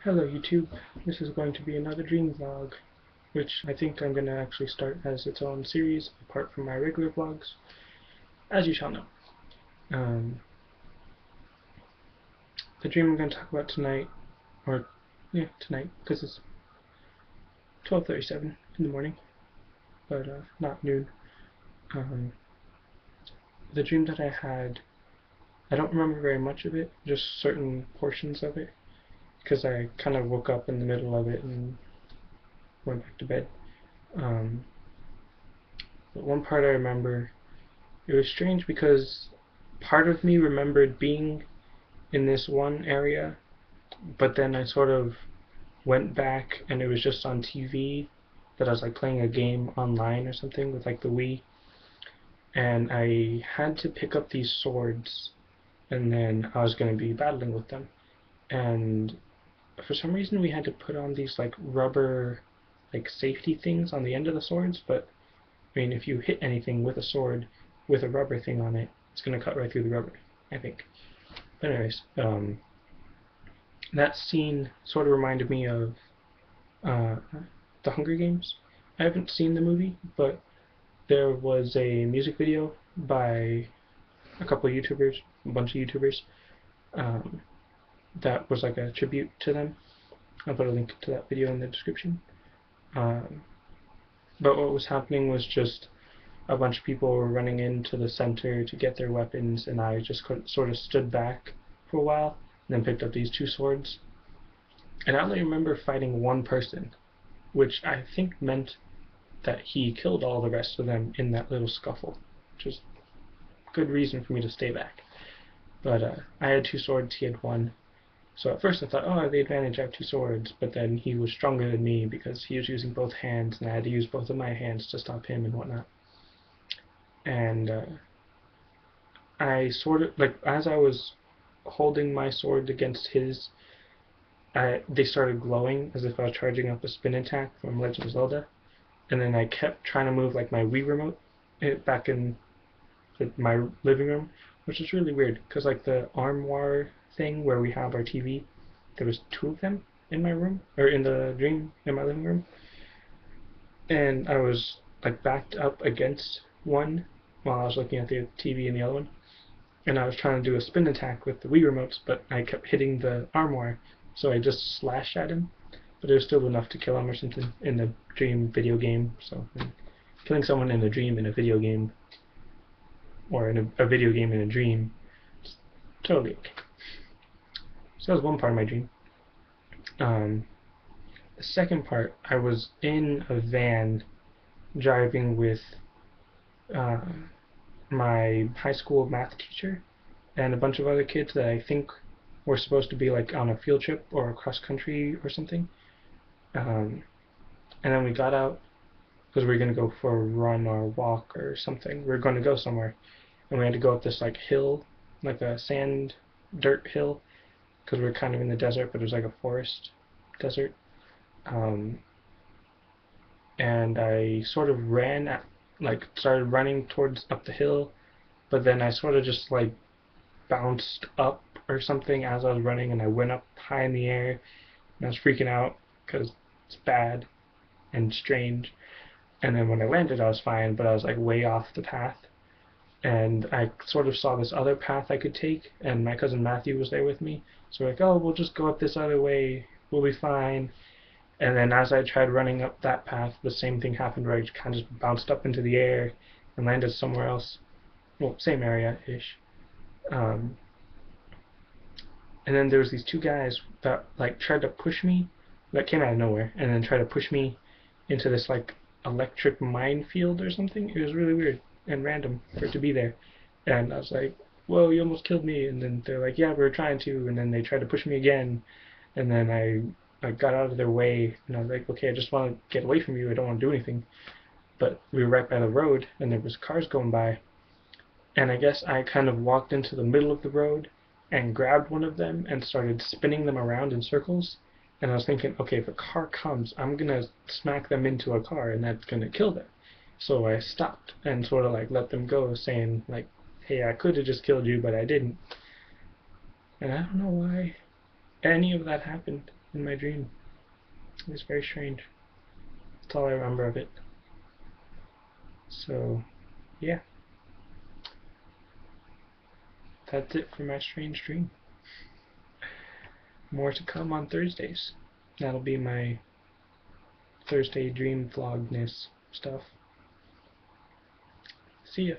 Hello YouTube, this is going to be another dream vlog, which I think I'm going to actually start as its own series apart from my regular vlogs, as you shall know. Um, the dream I'm going to talk about tonight, tonight, because it's 12:37 in the morning, but not noon. The dream that I had, I don't remember very much of it, just certain portions of it, because I kind of woke up in the middle of it and went back to bed. But one part I remember, it was strange because part of me remembered being in this one area, but then I sort of went back and it was just on TV that I was like playing a game online or something with like the Wii, and I had to pick up these swords and then I was going to be battling with them, and for some reason we had to put on these like rubber like safety things on the end of the swords, but I mean, if you hit anything with a sword with a rubber thing on it, it's going to cut right through the rubber, I think. But anyways, that scene sort of reminded me of uh, The Hunger Games. I haven't seen the movie, but there was a music video by a couple of YouTubers, a bunch of YouTubers, um, that was like a tribute to them. I'll put a link to that video in the description. Um, but what was happening was just a bunch of people were running into the center to get their weapons, and I just sort of stood back for a while and then picked up these two swords. And I only remember fighting one person, which I think meant that he killed all the rest of them in that little scuffle, which is good reason for me to stay back. But I had two swords, he had one. So at first I thought, oh, I have the advantage, I have two swords, but then he was stronger than me because he was using both hands, and I had to use both of my hands to stop him and whatnot. And I sort of, like, as I was holding my sword against his, they started glowing as if I was charging up a spin attack from Legend of Zelda. And then I kept trying to move like my Wii remote back in my living room, which is really weird because like the armoire thing where we have our TV, there was two of them in my room, or in the dream in my living room, and I was like backed up against one while I was looking at the TV in the other one, and I was trying to do a spin attack with the Wii remotes, but I kept hitting the armoire, so I just slashed at him, but it was still enough to kill him or something in the dream video game. So killing someone in a dream in a video game, or in a video game in a dream, it's totally okay. So that was one part of my dream. The second part, I was in a van driving with uh, my high school math teacher and a bunch of other kids that I think were supposed to be like on a field trip or cross country or something. And then we got out because we were going to go for a run or a walk or something. We were going to go somewhere, and we had to go up this like hill, like a sand dirt hill, because we were kind of in the desert, but it was like a forest desert. And I sort of started running towards up the hill, but then I sort of just like bounced up or something as I was running, and I went up high in the air, and I was freaking out because it's bad and strange. And then when I landed, I was fine, but I was like way off the path, and I sort of saw this other path I could take, and my cousin Matthew was there with me, so we're like, oh, we'll just go up this other way, we'll be fine. And then as I tried running up that path, the same thing happened where I kind of just bounced up into the air and landed somewhere else. Well, same area-ish. And then there was these two guys that like tried to push me, that came out of nowhere, and then tried to push me into this like electric minefield or something. It was really weird and random for it to be there. And I was like, whoa, you almost killed me. And then they're like, yeah, we were trying to. And then they tried to push me again. And then I got out of their way, and I was like, okay, I just want to get away from you, I don't want to do anything. But we were right by the road, and there was cars going by, and I guess I kind of walked into the middle of the road and grabbed one of them and started spinning them around in circles. And I was thinking, okay, if a car comes, I'm gonna smack them into a car, and that's gonna kill them. So I stopped and sort of like let them go, saying like, hey, I could have just killed you, but I didn't. And I don't know why any of that happened. in my dream. It was very strange. That's all I remember of it. So, yeah. That's it for my strange dream. More to come on Thursdays. That'll be my Thursday dream vlogmas stuff. See ya.